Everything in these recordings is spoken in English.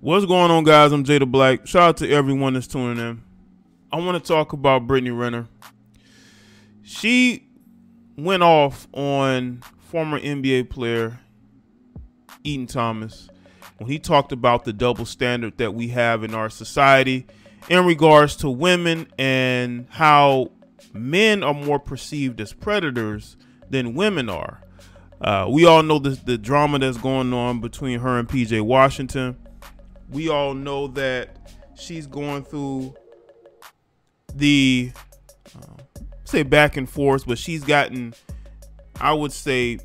What's going on, guys? I'm Jada Black. Shout out to everyone that's tuning in. I want to talk about Brittany Renner. She went off on former NBA player Eaton Thomas when he talked about the double standard that we have in our society in regards to women and how men are more perceived as predators than women are. We all know the drama that's going on between her and PJ Washington. We all know that she's going through the say back and forth, but she's gotten, I would say,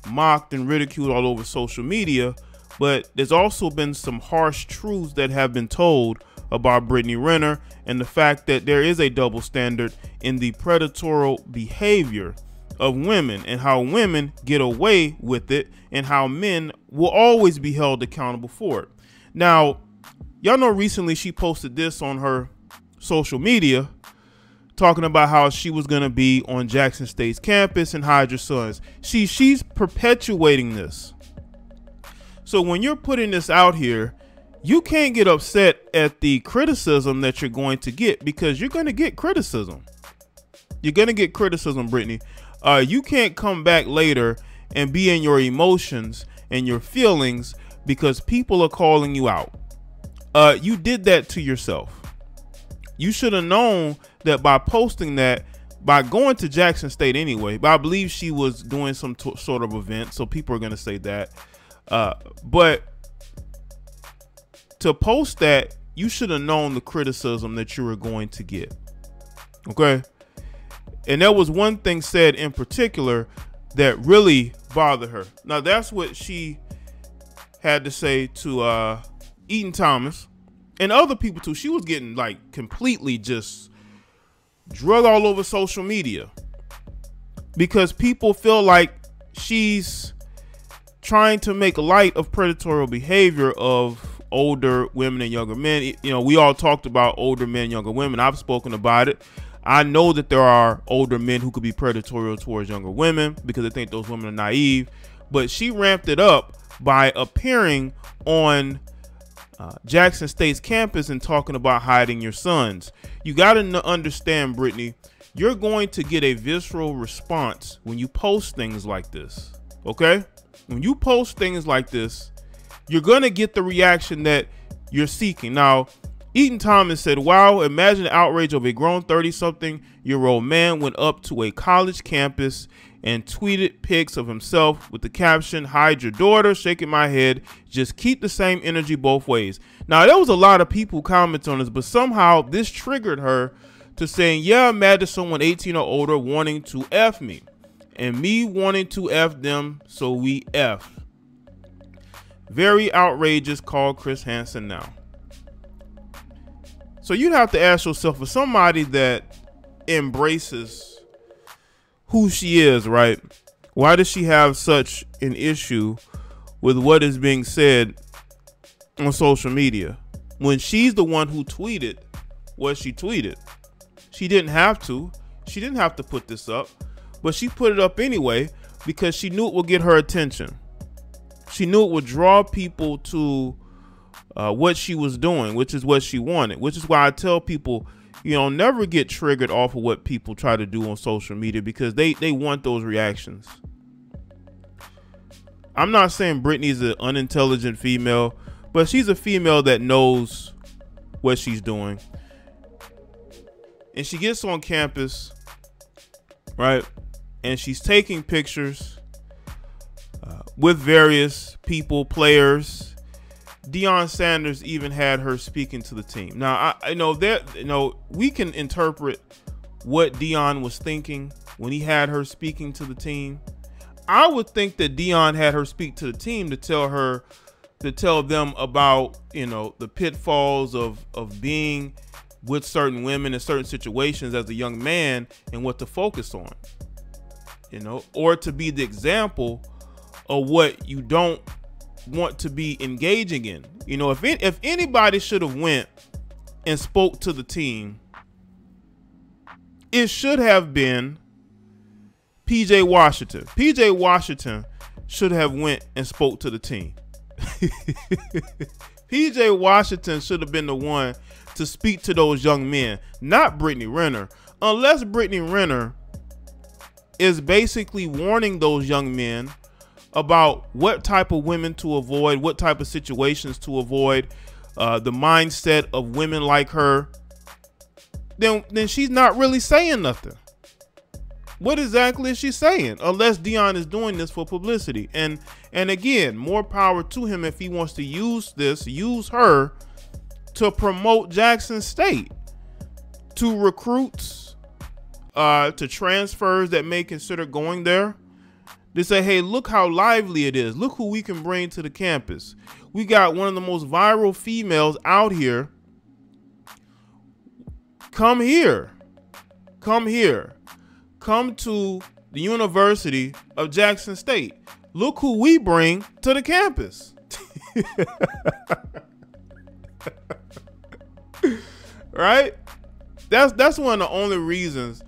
mocked and ridiculed all over social media. But there's also been some harsh truths that have been told about Brittany Renner and the fact that there is a double standard in the predatory behavior of women and how women get away with it and how men will always be held accountable for it. Now, y'all know recently she posted this on her social media talking about how she was going to be on Jackson State's campus and hide your sons. She's perpetuating this. So when you're putting this out here, you can't get upset at the criticism that you're going to get, because you're going to get criticism. You're going to get criticism, Brittany. You can't come back later and be in your emotions and your feelings because people are calling you out. You did that to yourself. You should have known that by posting that, by going to Jackson State anyway, but I believe she was doing some sort of event, so people are going to say that. But to post that, you should have known the criticism that you were going to get. Okay? And there was one thing said in particular that really bothered her. Now, that's what she had to say to Eaton Thomas and other people too. She was getting like completely just drug all over social media because people feel like she's trying to make light of predatory behavior of older women and younger men. You know, we all talked about older men, younger women. I've spoken about it. I know that there are older men who could be predatory towards younger women because they think those women are naive, but she ramped it up by appearing on Jackson State's campus and talking about hiding your sons. You got to understand, Brittany, you're going to get a visceral response when you post things like this. Okay? When you post things like this, you're going to get the reaction that you're seeking. Now, Eaton Thomas said, "Wow, imagine the outrage of a grown 30-something-year-old man went up to a college campus and tweeted pics of himself with the caption, 'Hide your daughter, shaking my head, just keep the same energy both ways.'" Now, there was a lot of people commenting on this, but somehow this triggered her to saying, "Yeah, imagine someone 18 or older wanting to F me and me wanting to F them, so we F. Very outrageous, called Chris Hansen now." So you'd have to ask yourself, for somebody that embraces who she is, right? Why does she have such an issue with what is being said on social media when she's the one who tweeted what she tweeted? She didn't have to. She didn't have to put this up, but she put it up anyway because she knew it would get her attention. She knew it would draw people to what she was doing, which is what she wanted, which is why I tell people, you know, never get triggered off of what people try to do on social media because they want those reactions. I'm not saying Brittany's an unintelligent female, but she's a female that knows what she's doing. And she gets on campus, right? And she's taking pictures with various people, players. Deion Sanders even had her speaking to the team. Now, I know that, we can interpret what Deion was thinking when he had her speaking to the team. I would think that Deion had her speak to the team to tell them about, the pitfalls of being with certain women in certain situations as a young man and what to focus on, or to be the example of what you don't want to be engaging in. If anybody should have went and spoke to the team, it should have been PJ Washington. PJ Washington should have went and spoke to the team. PJ Washington should have been the one to speak to those young men, not Brittany Renner. Unless Brittany Renner is basically warning those young men about what type of women to avoid, what type of situations to avoid, the mindset of women like her, then she's not really saying nothing. What exactly is she saying? Unless Deion is doing this for publicity. And again, more power to him if he wants to use her to promote Jackson State, to recruits, to transfers that may consider going there. They say, hey, look how lively it is. Look who we can bring to the campus. We got one of the most viral females out here. Come here. Come here. Come to the University of Jackson State. Look who we bring to the campus. Right? That's one of the only reasons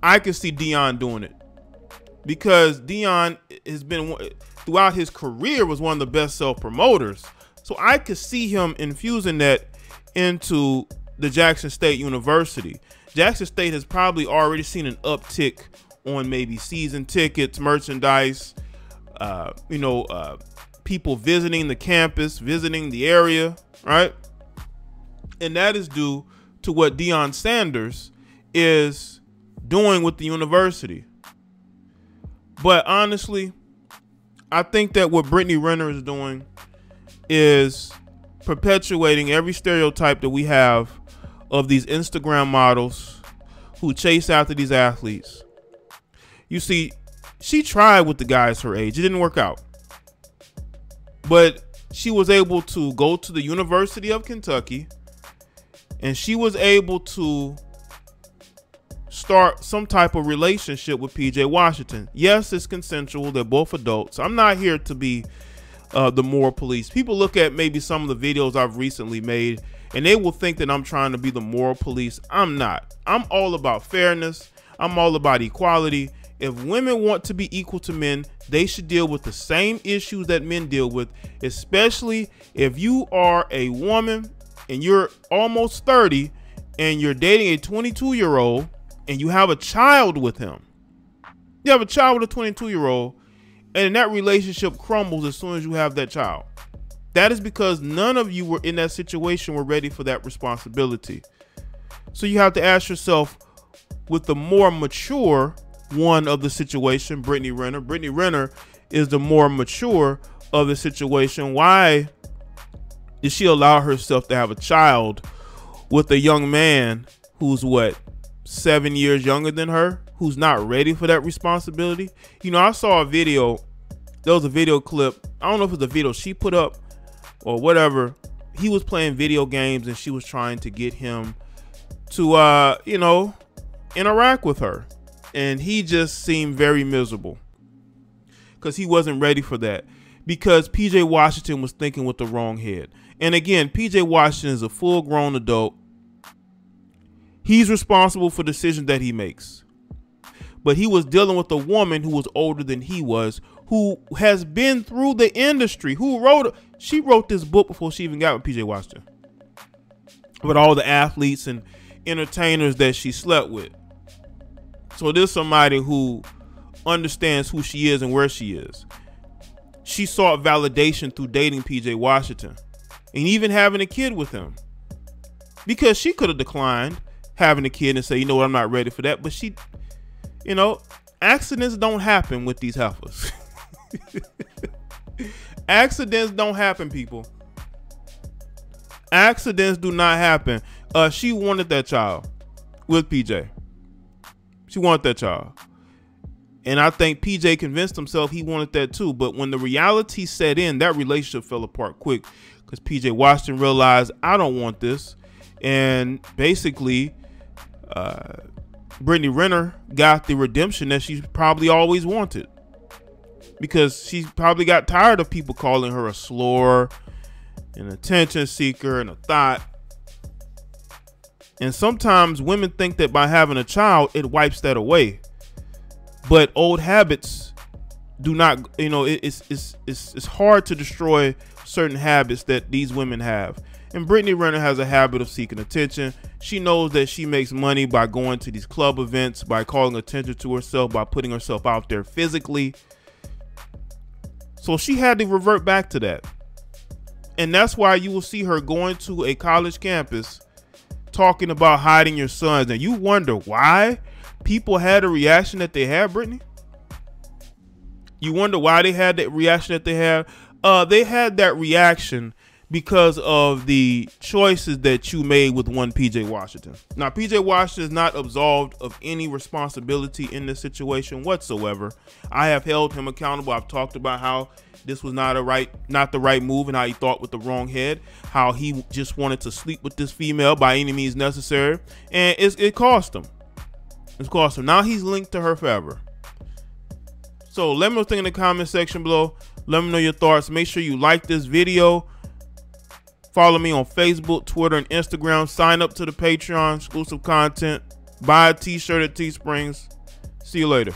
I can see Deion doing it. Because Deion has been, throughout his career, was one of the best self-promoters. So I could see him infusing that into the Jackson State University. Jackson State has probably already seen an uptick on maybe season tickets, merchandise, people visiting the campus, visiting the area, right? And that is due to what Deion Sanders is doing with the university. But honestly, I think that what Brittany Renner is doing is perpetuating every stereotype that we have of these Instagram models who chase after these athletes. You see, she tried with the guys her age. It didn't work out. But she was able to go to the University of Kentucky, and she was able to start some type of relationship with PJ Washington. Yes, it's consensual. They're both adults. I'm not here to be the moral police. People look at maybe some of the videos I've recently made, and they will think that I'm trying to be the moral police. I'm not. I'm all about fairness. I'm all about equality. If women want to be equal to men, they should deal with the same issues that men deal with, especially if you are a woman and you're almost 30 and you're dating a 22-year-old and you have a child with him. You have a child with a 22-year-old, and that relationship crumbles as soon as you have that child. That is because none of you were in that situation were ready for that responsibility. So you have to ask yourself, with the more mature one of the situation, Brittany Renner. Brittany Renner is the more mature of the situation. Why did she allow herself to have a child with a young man who's what, 7 years younger than her, who's not ready for that responsibility? You know, I saw a video. There was a video clip. I don't know if it's a video she put up or whatever. He was playing video games and she was trying to get him to, interact with her. And he just seemed very miserable because he wasn't ready for that, because PJ Washington was thinking with the wrong head. And again, PJ Washington is a full-grown adult. He's responsible for decisions that he makes. But he was dealing with a woman who was older than he was, who has been through the industry, she wrote this book before she even got with PJ Washington, with all the athletes and entertainers that she slept with. So there's somebody who understands who she is and where she is. She sought validation through dating PJ Washington and even having a kid with him, because she could have declined having a kid and say, you know what, I'm not ready for that. But she, accidents don't happen with these heifers. Accidents don't happen, people. Accidents do not happen. She wanted that child with PJ. She wanted that child. And I think PJ convinced himself he wanted that too. But when the reality set in, that relationship fell apart quick, because PJ Washington realized, I don't want this. And basically, Brittany Renner got the redemption that she probably always wanted, because she probably got tired of people calling her a slur, an attention seeker, and a thought. And sometimes women think that by having a child, it wipes that away. But old habits do not, you know, it's hard to destroy certain habits that these women have. And Brittany Renner has a habit of seeking attention. She knows that she makes money by going to these club events, by calling attention to herself, by putting herself out there physically. So she had to revert back to that. And that's why you will see her going to a college campus talking about hiding your sons. And you wonder why people had a reaction that they had, Brittany? You wonder why they had that reaction that they had? They had that reaction because of the choices that you made with one PJ Washington. Now, PJ Washington is not absolved of any responsibility in this situation whatsoever. I have held him accountable. I've talked about how this was not the right move, and how he thought with the wrong head, how he just wanted to sleep with this female by any means necessary, and it cost him. It's cost him. Now he's linked to her forever. So let me know what you think in the comment section below. Let me know your thoughts. Make sure you like this video. Follow me on Facebook, Twitter, and Instagram. Sign up to the Patreon, exclusive content. Buy a t-shirt at Teesprings. See you later.